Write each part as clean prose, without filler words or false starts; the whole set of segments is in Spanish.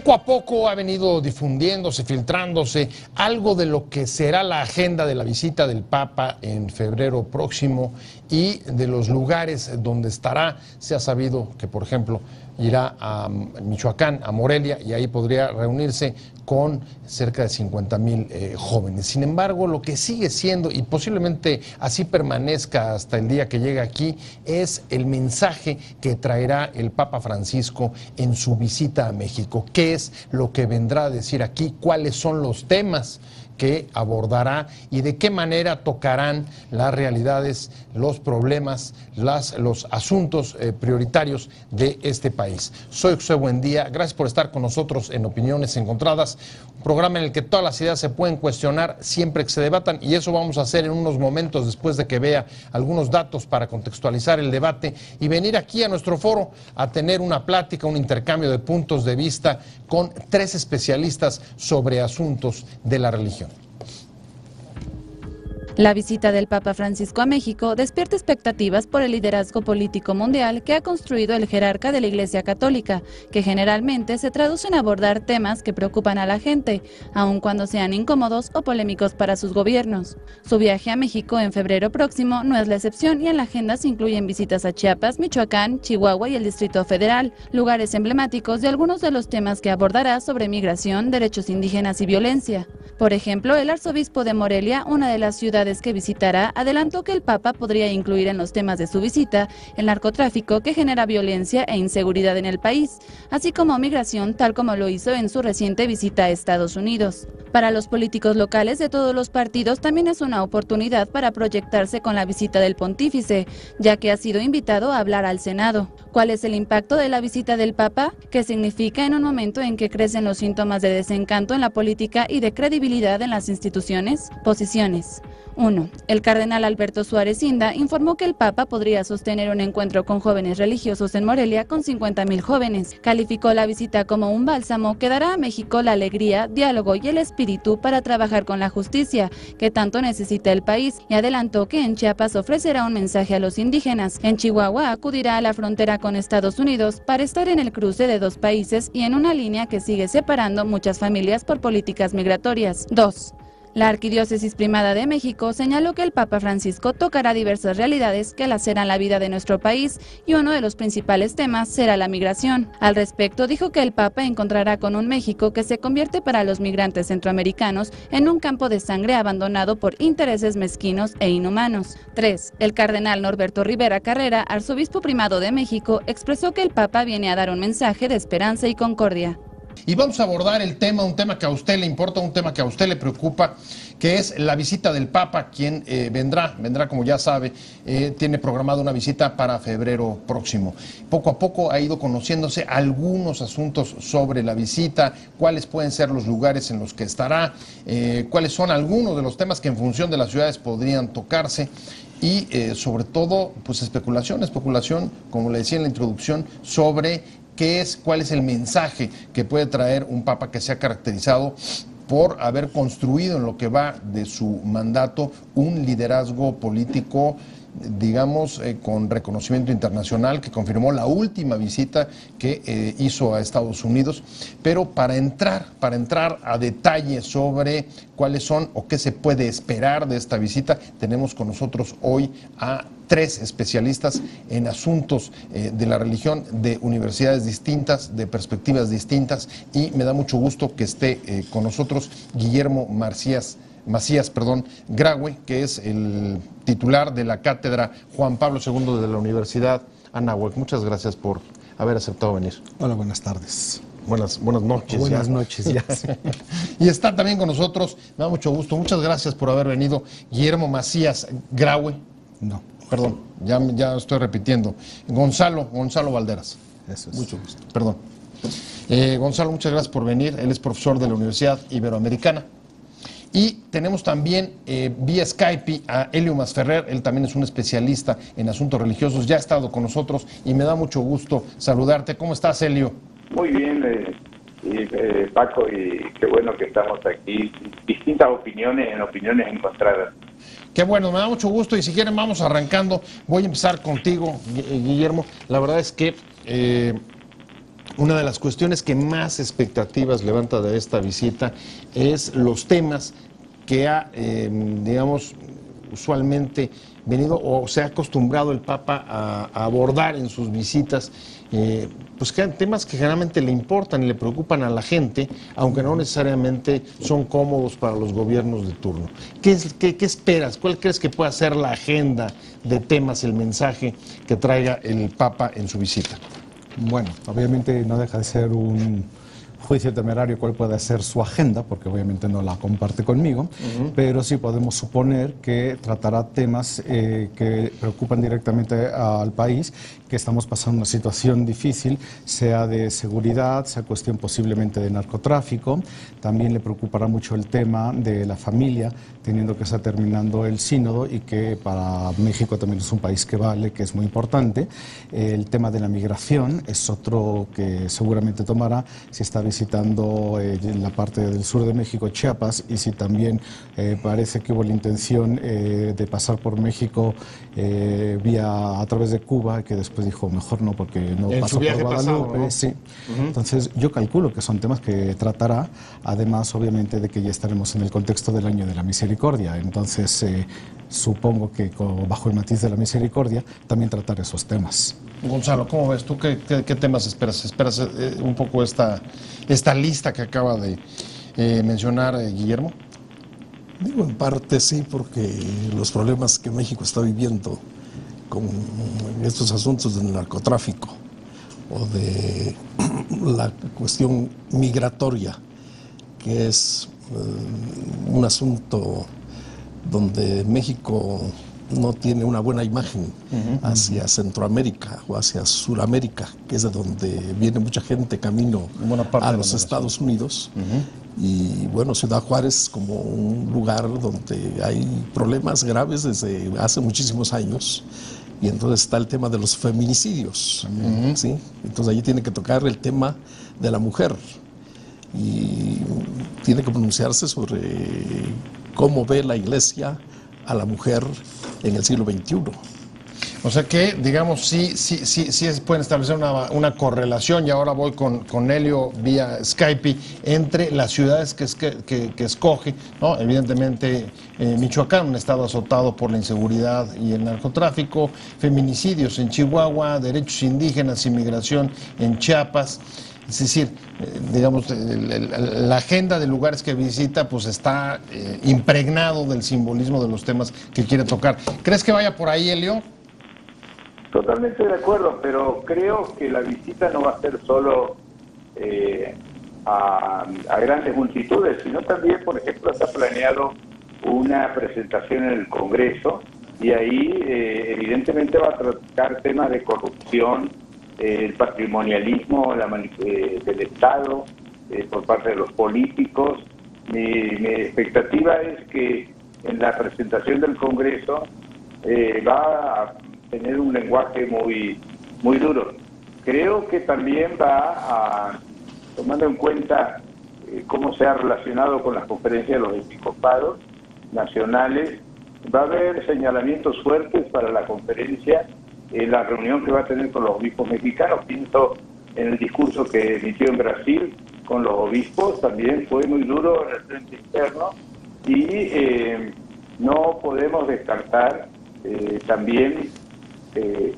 Poco a poco ha venido difundiéndose, filtrándose algo de lo que será la agenda de la visita del Papa en febrero próximo y de los lugares donde estará. Se ha sabido que, por ejemplo, irá a Michoacán, a Morelia, y ahí podría reunirse con cerca de 50,000 jóvenes. Sin embargo, lo que sigue siendo, y posiblemente así permanezca hasta el día que llegue aquí, es el mensaje que traerá el Papa Francisco en su visita a México. ¿Qué es lo que vendrá a decir aquí? ¿Cuáles son los temas que abordará y de qué manera tocarán las realidades, los problemas, los asuntos prioritarios de este país? Soy José Buendía, gracias por estar con nosotros en Opiniones Encontradas, un programa en el que todas las ideas se pueden cuestionar siempre que se debatan, y eso vamos a hacer en unos momentos después de que vea algunos datos para contextualizar el debate y venir aquí a nuestro foro a tener una plática, un intercambio de puntos de vista con 3 especialistas sobre asuntos de la religión. La visita del Papa Francisco a México despierta expectativas por el liderazgo político mundial que ha construido el jerarca de la Iglesia Católica, que generalmente se traduce en abordar temas que preocupan a la gente, aun cuando sean incómodos o polémicos para sus gobiernos. Su viaje a México en febrero próximo no es la excepción, y en la agenda se incluyen visitas a Chiapas, Michoacán, Chihuahua y el Distrito Federal, lugares emblemáticos de algunos de los temas que abordará sobre migración, derechos indígenas y violencia. Por ejemplo, el arzobispo de Morelia, una de las ciudades que visitará, adelantó que el Papa podría incluir en los temas de su visita el narcotráfico, que genera violencia e inseguridad en el país, así como migración, tal como lo hizo en su reciente visita a Estados Unidos. Para los políticos locales de todos los partidos también es una oportunidad para proyectarse con la visita del pontífice, ya que ha sido invitado a hablar al Senado. ¿Cuál es el impacto de la visita del Papa? ¿Qué significa en un momento en que crecen los síntomas de desencanto en la política y de credibilidad en las instituciones? Posiciones. 1. El cardenal Alberto Suárez Inda informó que el Papa podría sostener un encuentro con jóvenes religiosos en Morelia con 50,000 jóvenes. Calificó la visita como un bálsamo que dará a México la alegría, diálogo y el espíritu para trabajar con la justicia que tanto necesita el país, y adelantó que en Chiapas ofrecerá un mensaje a los indígenas. En Chihuahua acudirá a la frontera con Estados Unidos para estar en el cruce de 2 países y en una línea que sigue separando muchas familias por políticas migratorias. 2. La Arquidiócesis Primada de México señaló que el Papa Francisco tocará diversas realidades que laceran la vida de nuestro país, y uno de los principales temas será la migración. Al respecto, dijo que el Papa encontrará con un México que se convierte para los migrantes centroamericanos en un campo de sangre abandonado por intereses mezquinos e inhumanos. 3. El cardenal Norberto Rivera Carrera, arzobispo primado de México, expresó que el Papa viene a dar un mensaje de esperanza y concordia. Y vamos a abordar el tema, un tema que a usted le importa, un tema que a usted le preocupa, que es la visita del Papa, quien vendrá como ya sabe, tiene programada una visita para febrero próximo. Poco a poco ha ido conociéndose algunos asuntos sobre la visita, cuáles pueden ser los lugares en los que estará, cuáles son algunos de los temas que en función de las ciudades podrían tocarse. Y sobre todo, pues especulación, como le decía en la introducción, sobre cuál es el mensaje que puede traer un Papa que se ha caracterizado por haber construido en lo que va de su mandato un liderazgo político, digamos, con reconocimiento internacional, que confirmó la última visita que hizo a Estados Unidos. Pero para entrar a detalle sobre cuáles son o qué se puede esperar de esta visita, tenemos con nosotros hoy a 3 especialistas en asuntos de la religión, de universidades distintas, de perspectivas distintas, y me da mucho gusto que esté con nosotros Guillermo Macías, Graue, que es el titular de la cátedra Juan Pablo II de la Universidad Anáhuac. Muchas gracias por haber aceptado venir. Hola, buenas tardes. Buenas noches. Buenas noches. Ya. Y está también con nosotros, me da mucho gusto, muchas gracias por haber venido, Guillermo Macías Graue. No. Perdón, ya estoy repitiendo. Gonzalo Valderas. Eso es. Mucho gusto. Perdón. Gonzalo, muchas gracias por venir. Él es profesor de la Universidad Iberoamericana. Y tenemos también vía Skype a Elio Masferrer. Él también es un especialista en asuntos religiosos. Ya ha estado con nosotros y me da mucho gusto saludarte. ¿Cómo estás, Elio? Muy bien, Paco, y qué bueno que estamos aquí. Distintas opiniones encontradas. Qué bueno, me da mucho gusto, y si quieren vamos arrancando. Voy a empezar contigo, Guillermo. La verdad es que una de las cuestiones que más expectativas levanta de esta visita es los temas que ha, digamos, usualmente venido o se ha acostumbrado el Papa a abordar en sus visitas, pues que temas que generalmente le importan y le preocupan a la gente, aunque no necesariamente son cómodos para los gobiernos de turno. ¿Qué esperas? ¿Cuál crees que pueda ser la agenda de temas, el mensaje que traiga el Papa en su visita? Bueno, obviamente no deja de ser un juicio temerario cuál puede ser su agenda, porque obviamente no la comparte conmigo, pero sí podemos suponer que tratará temas que preocupan directamente al país, que estamos pasando una situación difícil, sea de seguridad, sea cuestión posiblemente de narcotráfico. También le preocupará mucho el tema de la familia, teniendo que está terminando el sínodo y que para México también es un país que vale, que es muy importante. El tema de la migración es otro que seguramente tomará si está visitando en la parte del sur de México, Chiapas, y si también parece que hubo la intención de pasar por México a través de Cuba, que después dijo mejor no porque no pasó por Guadalupe. Pasado, ¿no? Sí. Entonces yo calculo que son temas que tratará, además obviamente de que ya estaremos en el contexto del año de la misericordia, entonces supongo que bajo el matiz de la misericordia también tratar esos temas. Gonzalo, ¿cómo ves tú? ¿Qué temas esperas? ¿Esperas un poco esta lista que acaba de mencionar Guillermo? Digo, en parte sí, porque los problemas que México está viviendo con estos asuntos del narcotráfico o de la cuestión migratoria, que es un asunto donde México no tiene una buena imagen hacia Centroamérica o hacia Suramérica, que es de donde viene mucha gente camino a los Estados Unidos. Y bueno, Ciudad Juárez como un lugar donde hay problemas graves desde hace muchísimos años. Y entonces está el tema de los feminicidios, ¿sí? Entonces allí tiene que tocar el tema de la mujer y tiene que pronunciarse sobre cómo ve la Iglesia a la mujer en el siglo XXI. O sea que, digamos, sí pueden establecer una correlación, y ahora voy con Helio vía Skype, entre las ciudades que escoge, ¿no? Evidentemente Michoacán, un estado azotado por la inseguridad y el narcotráfico, feminicidios en Chihuahua, derechos indígenas, inmigración en Chiapas. Es decir, digamos, la agenda de lugares que visita pues está impregnado del simbolismo de los temas que quiere tocar. ¿Crees que vaya por ahí, Helio? Totalmente de acuerdo, pero creo que la visita no va a ser solo a grandes multitudes, sino también, por ejemplo, está planeado una presentación en el Congreso y ahí evidentemente va a tratar temas de corrupción, el patrimonialismo del Estado por parte de los políticos. Mi expectativa es que en la presentación del Congreso va a tener un lenguaje muy duro. Creo que también va tomando en cuenta cómo se ha relacionado con las conferencias de los episcopados nacionales, va a haber señalamientos fuertes para la conferencia, la reunión que va a tener con los obispos mexicanos. Pienso en el discurso que emitió en Brasil con los obispos, también fue muy duro en el frente interno, y no podemos descartar también en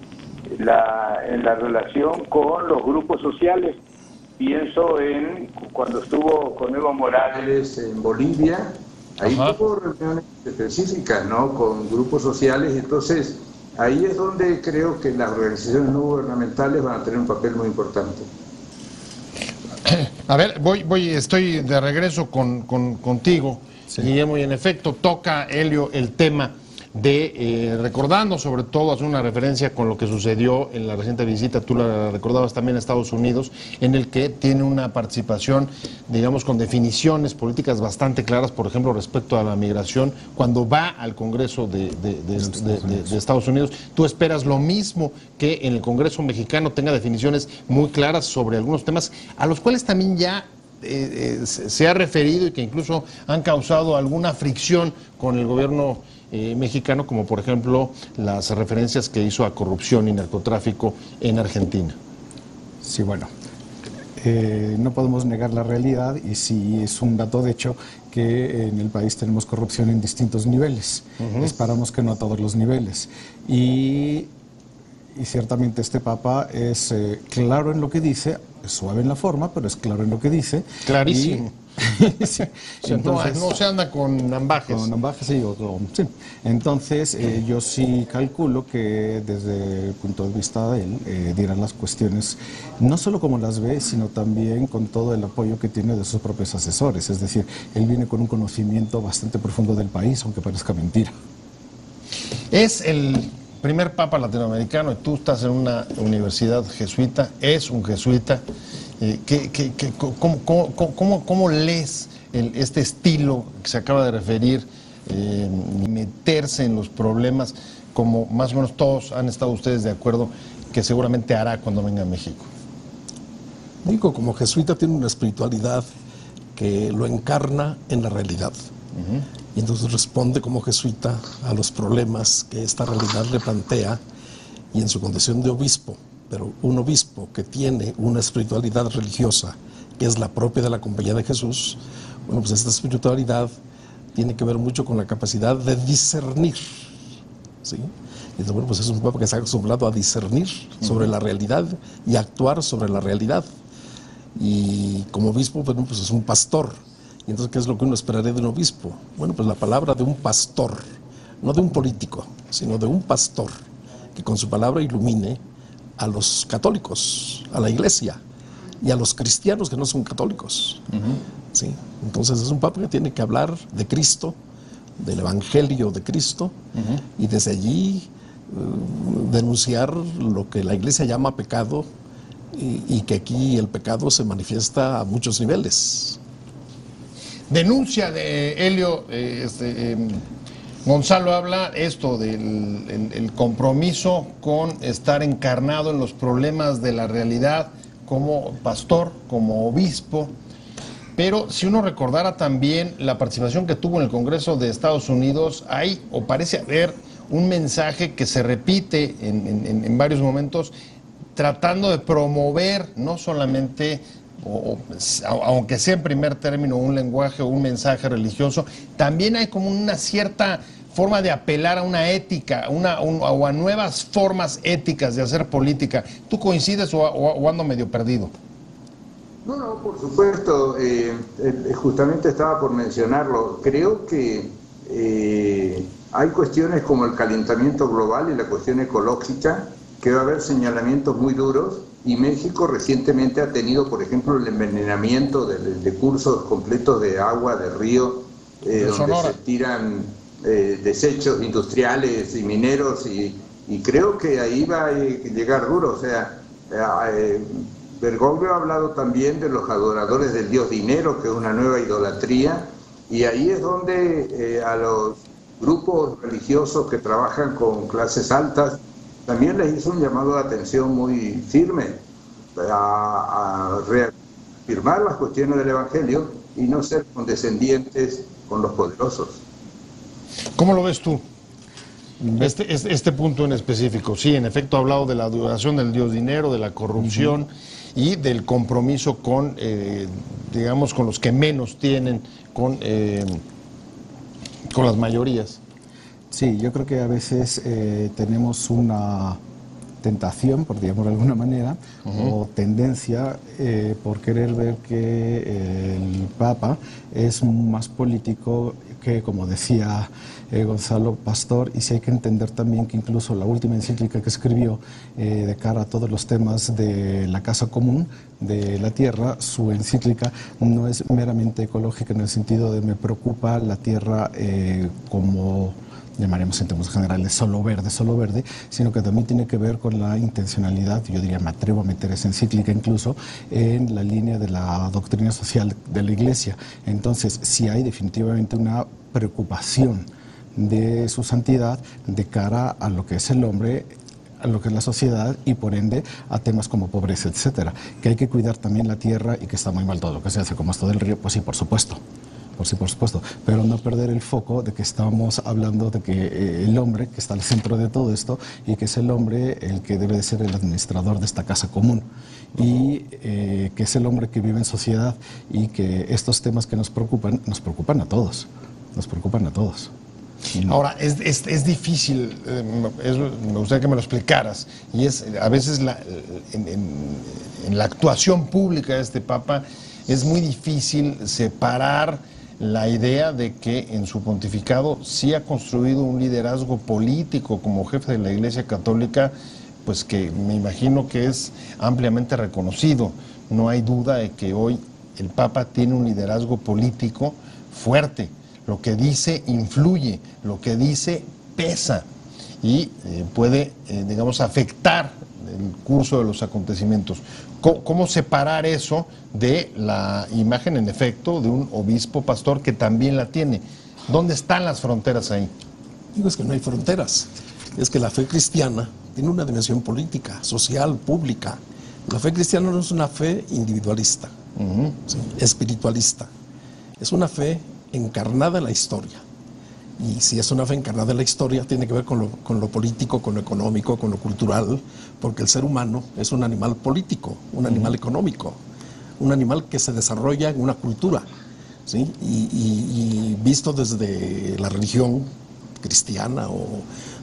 la relación con los grupos sociales. Pienso en cuando estuvo con Evo Morales en Bolivia, ahí tuvo reuniones específicas, ¿no?, con grupos sociales. Entonces ahí es donde creo que las organizaciones no gubernamentales van a tener un papel muy importante. A ver, estoy de regreso contigo, sí, Guillermo, y en efecto toca Helio el tema de recordando, sobre todo, hacer una referencia con lo que sucedió en la reciente visita, tú la recordabas también, a Estados Unidos, en el que tiene una participación, digamos, con definiciones políticas bastante claras, por ejemplo, respecto a la migración, cuando va al Congreso de Estados Unidos. ¿Tú esperas lo mismo, que en el Congreso mexicano tenga definiciones muy claras sobre algunos temas a los cuales también ya se ha referido y que incluso han causado alguna fricción con el gobierno mexicano, como por ejemplo las referencias que hizo a corrupción y narcotráfico en Argentina? Sí, bueno, no podemos negar la realidad y sí es un dato de hecho que en el país tenemos corrupción en distintos niveles. Esperamos que no a todos los niveles. Y ciertamente este Papa es claro en lo que dice, es suave en la forma, pero es claro en lo que dice. Clarísimo. Sí. Entonces, no se anda con ambajes. Con ambajes, sí, sí. Entonces, yo sí calculo que desde el punto de vista de él, dirá las cuestiones no solo como las ve, sino también con todo el apoyo que tiene de sus propios asesores. Es decir, él viene con un conocimiento bastante profundo del país, aunque parezca mentira. Es el primer papa latinoamericano y tú estás en una universidad jesuita, es un jesuita. ¿Cómo lees este estilo que se acaba de referir, meterse en los problemas, como más o menos todos han estado ustedes de acuerdo que seguramente hará cuando venga a México? Digo, como jesuita tiene una espiritualidad que lo encarna en la realidad. Y entonces responde como jesuita a los problemas que esta realidad le plantea, y en su condición de obispo, pero un obispo que tiene una espiritualidad religiosa que es la propia de la Compañía de Jesús, bueno, pues esta espiritualidad tiene que ver mucho con la capacidad de discernir, ¿sí? Y entonces, bueno, pues es un papa que está acostumbrado a discernir sobre la realidad y actuar sobre la realidad. Y como obispo, bueno, pues es un pastor. Y entonces, ¿qué es lo que uno esperaría de un obispo? Bueno, pues la palabra de un pastor, no de un político, sino de un pastor, que con su palabra ilumine a los católicos, a la iglesia, y a los cristianos que no son católicos. ¿Sí? Entonces es un papa que tiene que hablar de Cristo, del Evangelio de Cristo, y desde allí denunciar lo que la iglesia llama pecado, y que aquí el pecado se manifiesta a muchos niveles. Denuncia de Helio, Gonzalo habla esto del el compromiso con estar encarnado en los problemas de la realidad como pastor, como obispo, pero si uno recordara también la participación que tuvo en el Congreso de Estados Unidos, hay o parece haber un mensaje que se repite en varios momentos, tratando de promover no solamente, aunque sea en primer término, un lenguaje o un mensaje religioso, también hay como una cierta forma de apelar a una ética, o a nuevas formas éticas de hacer política. ¿Tú coincides o ando medio perdido? No, por supuesto. Justamente estaba por mencionarlo. Creo que hay cuestiones como el calentamiento global y la cuestión ecológica, que va a haber señalamientos muy duros, y México recientemente ha tenido, por ejemplo, el envenenamiento de cursos completos de agua, de río, donde se tiran desechos industriales y mineros, y creo que ahí va a llegar duro. O sea, Bergoglio ha hablado también de los adoradores del dios dinero, que es una nueva idolatría, y ahí es donde a los grupos religiosos que trabajan con clases altas también les hizo un llamado de atención muy firme a reafirmar las cuestiones del Evangelio y no ser condescendientes con los poderosos. ¿Cómo lo ves tú? Este punto en específico. Sí, en efecto ha hablado de la adoración del dios dinero, de la corrupción y del compromiso con, digamos, con los que menos tienen, con las mayorías. Sí, yo creo que a veces tenemos una tentación, por digamos de alguna manera, o tendencia por querer ver que el Papa es más político que, como decía Gonzalo, pastor, y sí hay que entender también que incluso la última encíclica que escribió de cara a todos los temas de la casa común de la tierra, su encíclica no es meramente ecológica en el sentido de me preocupa la tierra como llamaremos en términos generales solo verde, sino que también tiene que ver con la intencionalidad, yo diría, me atrevo a meter esa encíclica incluso en la línea de la doctrina social de la Iglesia. Entonces, sí hay definitivamente una preocupación de su santidad de cara a lo que es el hombre, a lo que es la sociedad y por ende a temas como pobreza, etcétera. Que hay que cuidar también la tierra y que está muy mal todo lo que se hace, como esto del río, pues sí, por supuesto, por supuesto, pero no perder el foco de que estamos hablando de que el hombre que está al centro de todo esto y que es el hombre el que debe de ser el administrador de esta casa común y que es el hombre que vive en sociedad y que estos temas que nos preocupan a todos, nos preocupan a todos. Ahora, es difícil, me gustaría que me lo explicaras, y es a veces en la actuación pública de este Papa es muy difícil separar la idea de que en su pontificado sí ha construido un liderazgo político como jefe de la Iglesia Católica, pues que me imagino que es ampliamente reconocido. No hay duda de que hoy el Papa tiene un liderazgo político fuerte. Lo que dice influye, lo que dice pesa y puede, digamos, afectar el curso de los acontecimientos. ¿Cómo separar eso de la imagen, en efecto, de un obispo pastor que también la tiene? ¿Dónde están las fronteras ahí? Digo, es que no hay fronteras. Es que la fe cristiana tiene una dimensión política, social, pública. La fe cristiana no es una fe individualista, ¿sí? Espiritualista. Es una fe encarnada en la historia. Y si es una fe encarnada en la historia, tiene que ver con lo político, con lo económico, con lo cultural, porque el ser humano es un animal político, un animal económico, un animal que se desarrolla en una cultura, ¿sí? Y visto desde la religión cristiana o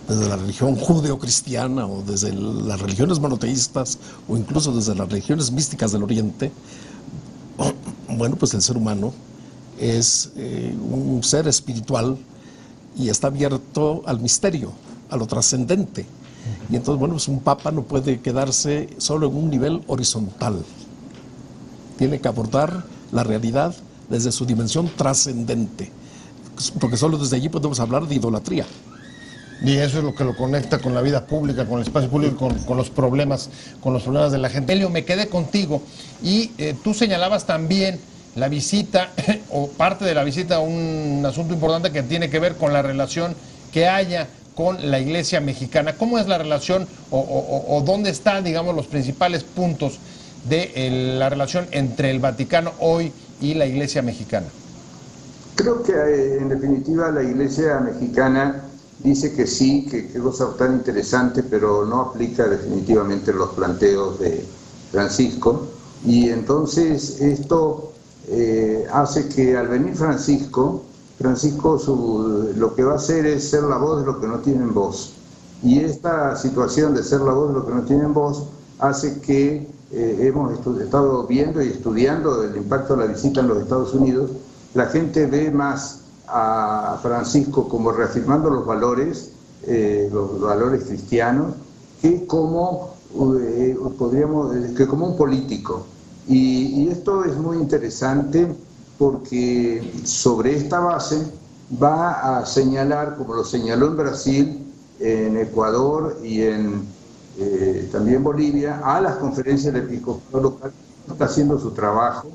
desde la religión judeocristiana o desde las religiones monoteístas o incluso desde las religiones místicas del Oriente, bueno, pues el ser humano es un ser espiritual y está abierto al misterio, a lo trascendente. Y entonces, bueno, pues un papa no puede quedarse solo en un nivel horizontal. Tiene que abordar la realidad desde su dimensión trascendente, porque solo desde allí podemos hablar de idolatría. Y eso es lo que lo conecta con la vida pública, con el espacio público, con los problemas de la gente. Elio, me quedé contigo y tú señalabas también la visita o parte de la visita a un asunto importante que tiene que ver con la relación que haya con la Iglesia mexicana. ¿Cómo es la relación o dónde están, digamos, los principales puntos de la relación entre el Vaticano hoy y la Iglesia mexicana? Creo que en definitiva la Iglesia mexicana dice que sí, que cosa tan interesante, pero no aplica definitivamente los planteos de Francisco. Y entonces esto hace que al venir Francisco lo que va a hacer es ser la voz de los que no tienen voz. Y esta situación de ser la voz de los que no tienen voz hace que hemos estado viendo y estudiando el impacto de la visita en los Estados Unidos. La gente ve más a Francisco como reafirmando los valores cristianos que como un político. Y esto es muy interesante porque sobre esta base va a señalar, como lo señaló en Brasil, en Ecuador y en también Bolivia, a las conferencias del episcopado local que está haciendo su trabajo,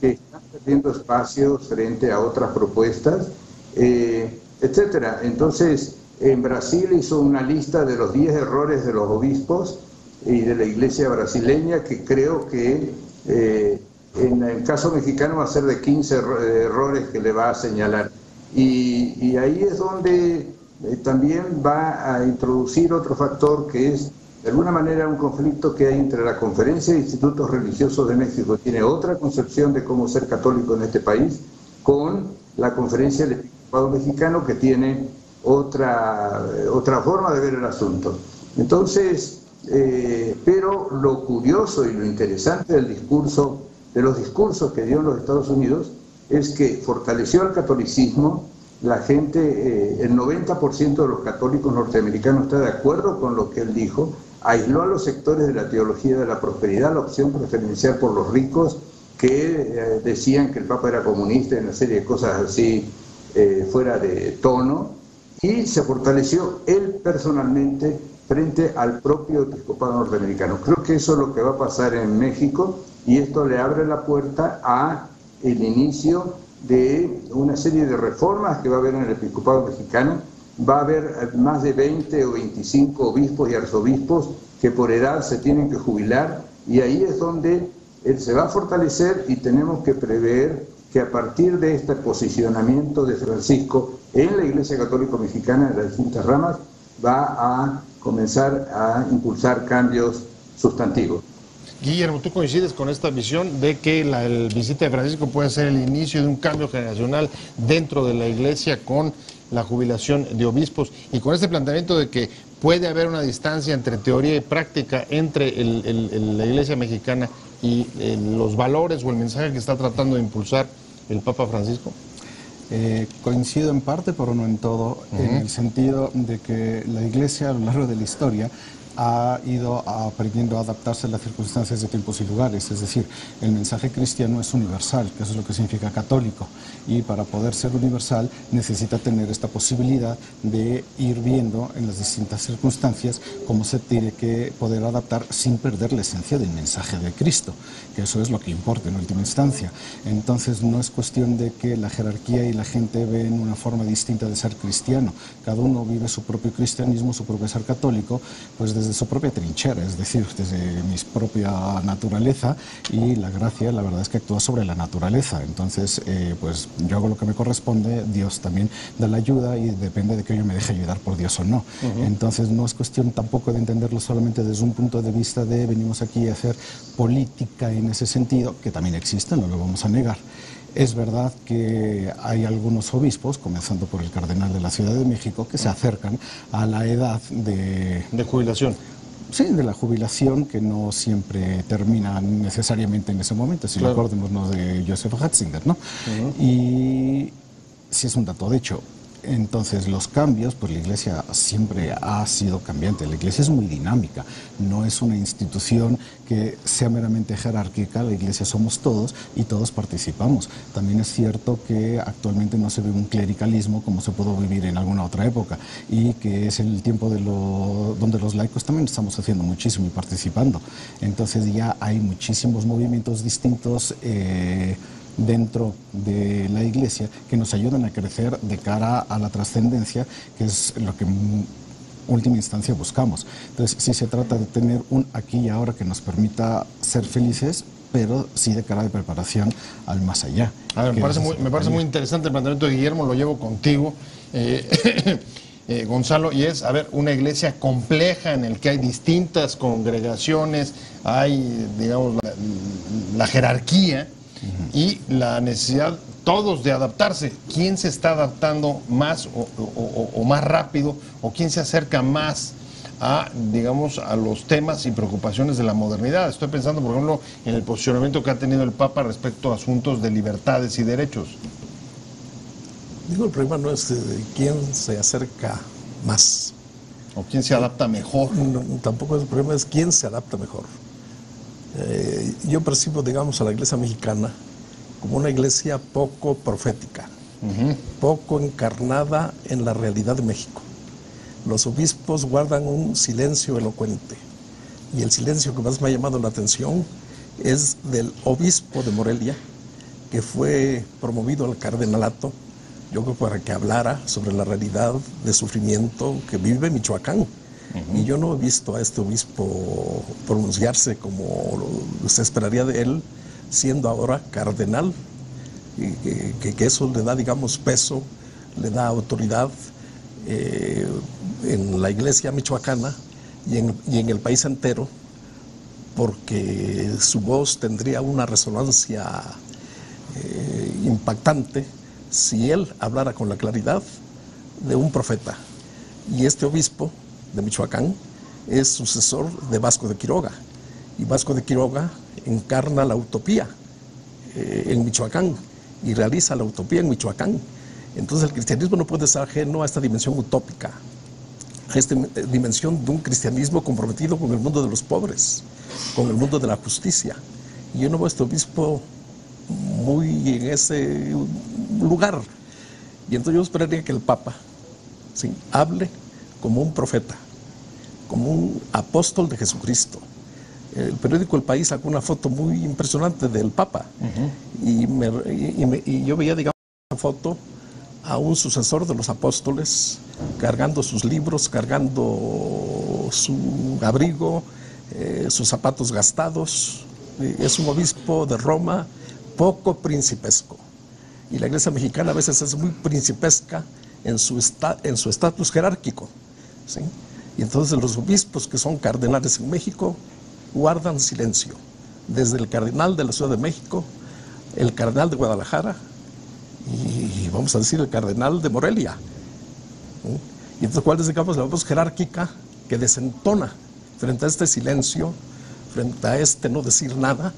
que están perdiendo espacios frente a otras propuestas, etcétera. Entonces, en Brasil hizo una lista de los 10 errores de los obispos y de la iglesia brasileña, que creo que en el caso mexicano va a ser de 15 errores que le va a señalar. Y ahí es donde también va a introducir otro factor que es, de alguna manera, un conflicto que hay entre la Conferencia de Institutos Religiosos de México, que tiene otra concepción de cómo ser católico en este país, con la Conferencia del Episcopado Mexicano, que tiene otra forma de ver el asunto. Entonces, pero lo curioso y lo interesante de los discursos que dio en los Estados Unidos es que fortaleció al catolicismo. La gente, el 90% de los católicos norteamericanos está de acuerdo con lo que él dijo. Aisló a los sectores de la teología de la prosperidad, la opción preferencial por los ricos, que decían que el Papa era comunista y una serie de cosas así fuera de tono, y se fortaleció él personalmente frente al propio episcopado norteamericano. Creo que eso es lo que va a pasar en México, y esto le abre la puerta a el inicio de una serie de reformas que va a haber en el episcopado mexicano. Va a haber más de 20 o 25 obispos y arzobispos que por edad se tienen que jubilar, y ahí es donde él se va a fortalecer, y tenemos que prever que a partir de este posicionamiento de Francisco en la Iglesia Católica Mexicana, en las distintas ramas, va a comenzar a impulsar cambios sustantivos. Guillermo, ¿tú coincides con esta visión de que la visita de Francisco puede ser el inicio de un cambio generacional dentro de la Iglesia con la jubilación de obispos y con este planteamiento de que puede haber una distancia entre teoría y práctica entre la Iglesia mexicana y los valores o el mensaje que está tratando de impulsar el Papa Francisco? Coincido en parte, pero no en todo, en el sentido de que la Iglesia a lo largo de la historia ha ido aprendiendo a adaptarse a las circunstancias de tiempos y lugares, es decir, el mensaje cristiano es universal, que eso es lo que significa católico, y para poder ser universal necesita tener esta posibilidad de ir viendo en las distintas circunstancias cómo se tiene que poder adaptar sin perder la esencia del mensaje de Cristo, que eso es lo que importa en última instancia. Entonces no es cuestión de que la jerarquía y la gente ven una forma distinta de ser cristiano, cada uno vive su propio cristianismo, su propio ser católico, pues desde su propia trinchera, es decir, desde mi propia naturaleza, y la gracia, la verdad es que actúa sobre la naturaleza. Entonces, pues yo hago lo que me corresponde, Dios también da la ayuda y depende de que yo me deje ayudar por Dios o no. Entonces, no es cuestión tampoco de entenderlo solamente desde un punto de vista de venimos aquí a hacer política en ese sentido, que también existe, no lo vamos a negar. Es verdad que hay algunos obispos, comenzando por el cardenal de la Ciudad de México, que se acercan a la edad de jubilación. Sí, de la jubilación, que no siempre termina necesariamente en ese momento, si claro. Acordémonos de Joseph Ratzinger, ¿no? Y sí es un dato de hecho. Entonces los cambios, pues la Iglesia siempre ha sido cambiante, la Iglesia es muy dinámica, no es una institución que sea meramente jerárquica, la Iglesia somos todos y todos participamos. También es cierto que actualmente no se ve un clericalismo como se pudo vivir en alguna otra época y que es el tiempo donde los laicos también estamos haciendo muchísimo y participando. Entonces ya hay muchísimos movimientos distintos dentro de la Iglesia que nos ayudan a crecer de cara a la trascendencia, que es lo que en última instancia buscamos. Entonces sí se trata de tener un aquí y ahora que nos permita ser felices, pero sí de cara de preparación al más allá. A ver, me parece muy interesante el planteamiento de Guillermo, lo llevo contigo. Gonzalo, y es, a ver, una iglesia compleja en el que hay distintas congregaciones, hay, digamos, la jerarquía, y la necesidad todos de adaptarse. ¿Quién se está adaptando más o más rápido, o quién se acerca más a, digamos, a los temas y preocupaciones de la modernidad? Estoy pensando, por ejemplo, en el posicionamiento que ha tenido el Papa respecto a asuntos de libertades y derechos. Digo, el problema no es quién se acerca más. ¿O quién se adapta mejor? No, tampoco el problema es quién se adapta mejor. Yo percibo, digamos, a la Iglesia mexicana como una iglesia poco profética, poco encarnada en la realidad de México. Los obispos guardan un silencio elocuente, y el silencio que más me ha llamado la atención es del obispo de Morelia, que fue promovido al cardenalato, yo creo, para que hablara sobre la realidad de sufrimiento que vive Michoacán. Y yo no he visto a este obispo pronunciarse como se esperaría de él, siendo ahora cardenal, y que eso le da, digamos, peso, le da autoridad en la iglesia michoacana y en el país entero, porque su voz tendría una resonancia impactante si él hablara con la claridad de un profeta. Y este obispo de Michoacán es sucesor de Vasco de Quiroga, y Vasco de Quiroga encarna la utopía en Michoacán y realiza la utopía en Michoacán. Entonces el cristianismo no puede ser ajeno a esta dimensión utópica, a esta dimensión de un cristianismo comprometido con el mundo de los pobres, con el mundo de la justicia. Y yo no veo a este obispo muy en ese lugar. Y entonces yo esperaría que el Papa, ¿sí?, hable como un profeta, como un apóstol de Jesucristo. El periódico El País sacó una foto muy impresionante del Papa, y yo veía, digamos, una foto a un sucesor de los apóstoles, cargando sus libros, cargando su abrigo, sus zapatos gastados. Es un obispo de Roma poco principesco, Y la Iglesia mexicana a veces es muy principesca en su estatus jerárquico, ¿sí? Y entonces los obispos que son cardenales en México guardan silencio, desde el cardenal de la Ciudad de México, el cardenal de Guadalajara y vamos a decir el cardenal de Morelia, ¿sí? Y entonces, ¿cuál es, digamos, la voz jerárquica que desentona frente a este silencio, frente a este no decir nada?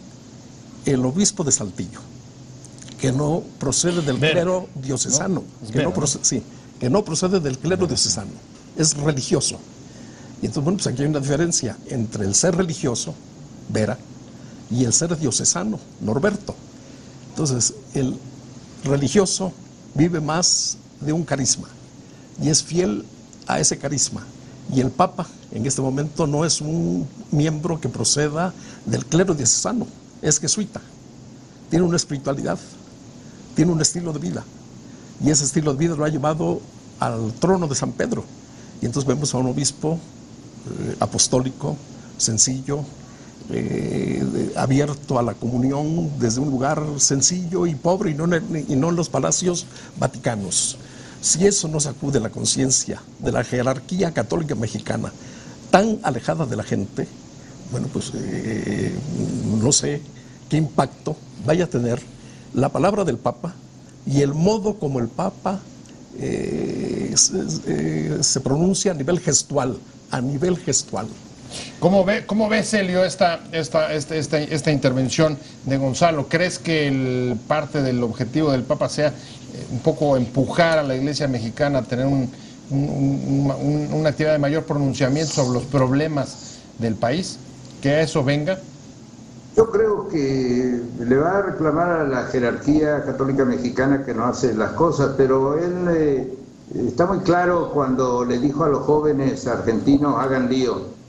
El obispo de Saltillo, que no procede del clero diocesano, que no procede del clero diocesano, es religioso. Y entonces, bueno, pues aquí hay una diferencia entre el ser religioso, Vera, y el ser diocesano, Norberto. Entonces, el religioso vive más de un carisma y es fiel a ese carisma. Y el Papa, en este momento, no es un miembro que proceda del clero diocesano, es jesuita. Tiene una espiritualidad, tiene un estilo de vida, y ese estilo de vida lo ha llevado al trono de San Pedro. Y entonces vemos a un obispo apostólico, sencillo, abierto a la comunión desde un lugar sencillo y pobre, y no en los palacios vaticanos. Si eso no sacude la conciencia de la jerarquía católica mexicana, tan alejada de la gente, bueno, pues no sé qué impacto vaya a tener la palabra del Papa y el modo como el Papa se pronuncia a nivel gestual. ¿Cómo ve Celio esta intervención de Gonzalo? ¿Crees que parte del objetivo del Papa sea un poco empujar a la Iglesia mexicana a tener una actividad de mayor pronunciamiento sobre los problemas del país? ¿Que a eso venga? Yo creo que le va a reclamar a la jerarquía católica mexicana que no hace las cosas, pero él está muy claro cuando le dijo a los jóvenes argentinos hagan lío.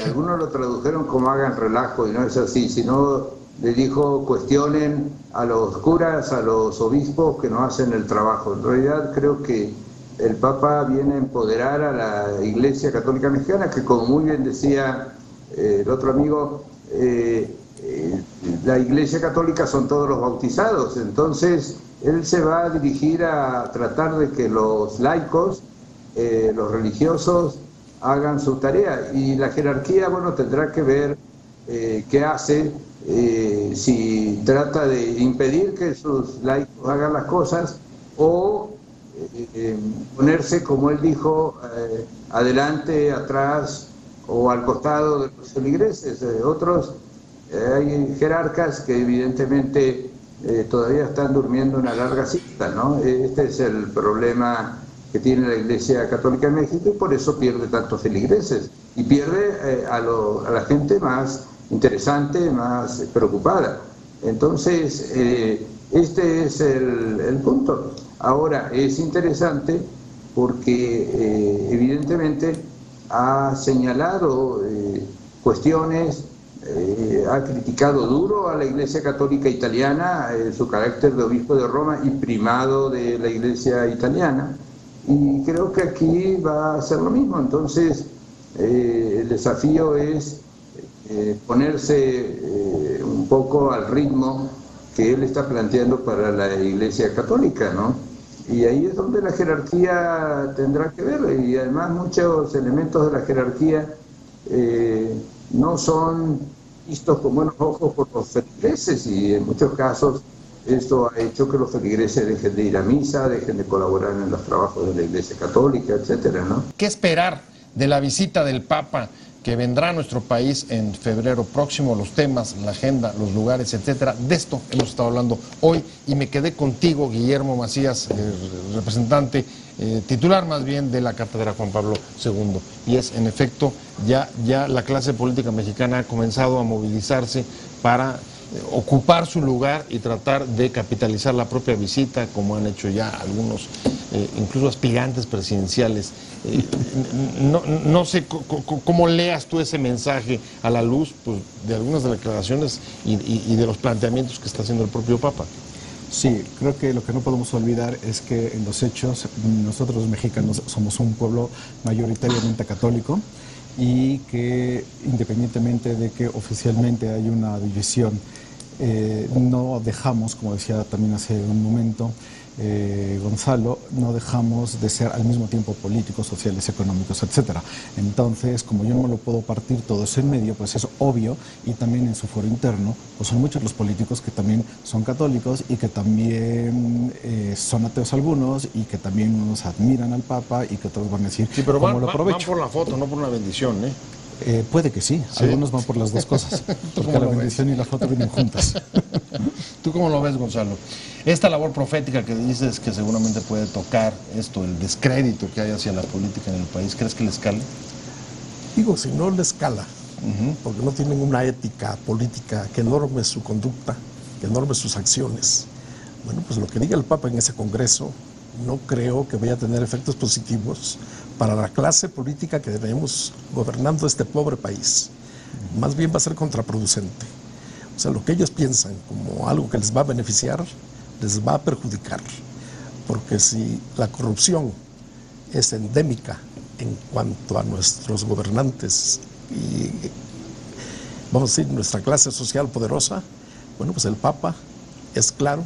Algunos lo tradujeron como hagan relajo y no es así, sino le dijo cuestionen a los curas, a los obispos que no hacen el trabajo. En realidad creo que el Papa viene a empoderar a la Iglesia Católica Mexicana, que como muy bien decía el otro amigo, la Iglesia Católica son todos los bautizados. Entonces él se va a dirigir a tratar de que los laicos, los religiosos, hagan su tarea, y la jerarquía, bueno, tendrá que ver qué hace, si trata de impedir que sus laicos hagan las cosas o ponerse, como él dijo, adelante, atrás o al costado de los feligreses. Otros, hay jerarcas que evidentemente todavía están durmiendo una larga siesta, ¿no? Este es el problema que tiene la Iglesia Católica en México, y por eso pierde tantos feligreses y pierde a la gente más interesante, más preocupada. Entonces, este es el punto. Ahora, es interesante porque evidentemente ha señalado cuestiones, ha criticado duro a la Iglesia Católica Italiana, su carácter de obispo de Roma y primado de la Iglesia italiana, y creo que aquí va a ser lo mismo. Entonces, el desafío es ponerse un poco al ritmo que él está planteando para la Iglesia Católica, ¿no? Y ahí es donde la jerarquía tendrá que ver, y además muchos elementos de la jerarquía no son vistos con buenos ojos por los feligreses, y en muchos casos esto ha hecho que los feligreses dejen de ir a misa, dejen de colaborar en los trabajos de la Iglesia Católica, etcétera, ¿no? ¿Qué esperar de la visita del Papa que vendrá a nuestro país en febrero próximo? Los temas, la agenda, los lugares, etcétera. De esto hemos estado hablando hoy, y me quedé contigo, Guillermo Macías, representante titular más bien de la Cátedra Juan Pablo II. Y es, en efecto, ya la clase política mexicana ha comenzado a movilizarse para ocupar su lugar y tratar de capitalizar la propia visita, como han hecho ya algunos, incluso aspirantes presidenciales. No sé cómo leas tú ese mensaje a la luz, pues, de algunas declaraciones y de los planteamientos que está haciendo el propio Papa. Sí, creo que lo que no podemos olvidar es que en los hechos nosotros los mexicanos somos un pueblo mayoritariamente católico, y que independientemente de que oficialmente hay una división no dejamos, como decía también hace un momento Gonzalo, no dejamos de ser al mismo tiempo políticos, sociales, económicos, etcétera. Entonces, como yo no me lo puedo partir todo eso en medio, pues es obvio, y también en su foro interno, pues son muchos los políticos que también son católicos y que también son ateos algunos y que también unos admiran al Papa y que otros van a decir, Sí, pero ¿cómo lo van aprovecho? por la foto, no por una bendición, ¿eh? Puede que sí, algunos van por las dos cosas, porque la bendición y la foto vienen juntas. ¿Tú cómo lo ves, Gonzalo? Esta labor profética que dices que seguramente puede tocar esto, el descrédito que hay hacia la política en el país, ¿crees que le escale? Digo, si no le escala, porque no tienen una ética política que norme su conducta, que norme sus acciones. Bueno, pues lo que diga el Papa en ese congreso no creo que vaya a tener efectos positivos para la clase política que tenemos gobernando este pobre país. Más bien va a ser contraproducente. O sea, lo que ellos piensan como algo que les va a beneficiar, les va a perjudicar. Porque si la corrupción es endémica en cuanto a nuestros gobernantes y, vamos a decir, nuestra clase social poderosa, bueno, pues el Papa es claro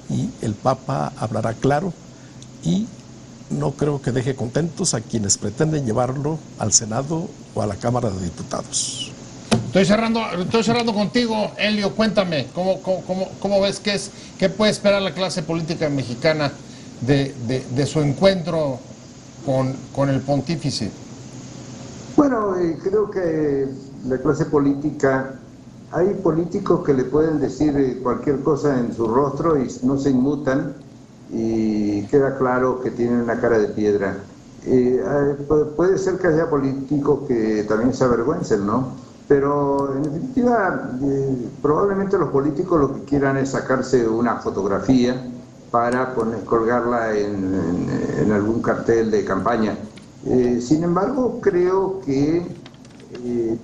y el Papa hablará claro y no creo que deje contentos a quienes pretenden llevarlo al Senado o a la Cámara de Diputados. Estoy cerrando contigo, Helio, cuéntame, ¿cómo ves qué puede esperar la clase política mexicana de su encuentro con el pontífice? Bueno, creo que la clase política, hay políticos que le pueden decir cualquier cosa en su rostro y no se inmutan y queda claro que tienen una cara de piedra. Puede ser que haya políticos que también se avergüencen, ¿no? Pero en definitiva, probablemente los políticos lo que quieran es sacarse una fotografía para colgarla en algún cartel de campaña. Sin embargo, creo que,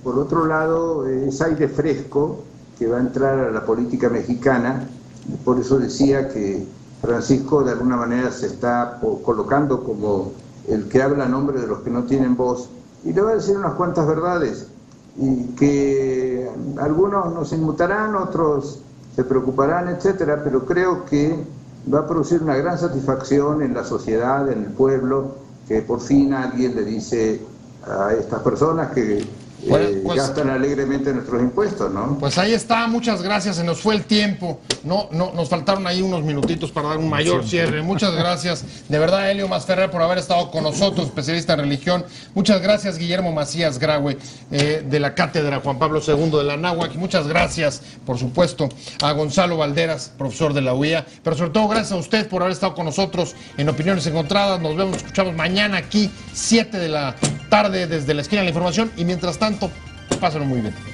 por otro lado, es aire fresco que va a entrar a la política mexicana. Por eso decía que Francisco de alguna manera se está colocando como el que habla a nombre de los que no tienen voz y le va a decir unas cuantas verdades y que algunos no se inmutarán, otros se preocuparán, etcétera, pero creo que va a producir una gran satisfacción en la sociedad, en el pueblo, que por fin alguien le dice a estas personas que gastan alegremente nuestros impuestos, ¿no? Pues ahí está, muchas gracias, se nos fue el tiempo, nos faltaron ahí unos minutitos para dar un mayor cierre. Muchas gracias, de verdad, Helio Masferrer, por haber estado con nosotros, especialista en religión. Muchas gracias, Guillermo Macías Graue, de la Cátedra Juan Pablo II de la Anáhuac. Muchas gracias, por supuesto, a Gonzalo Valderas, profesor de la UIA, pero sobre todo gracias a usted por haber estado con nosotros en Opiniones Encontradas. Nos vemos, escuchamos mañana aquí, 7 de la tarde, desde la esquina de la información, y mientras tanto, pásenlo muy bien.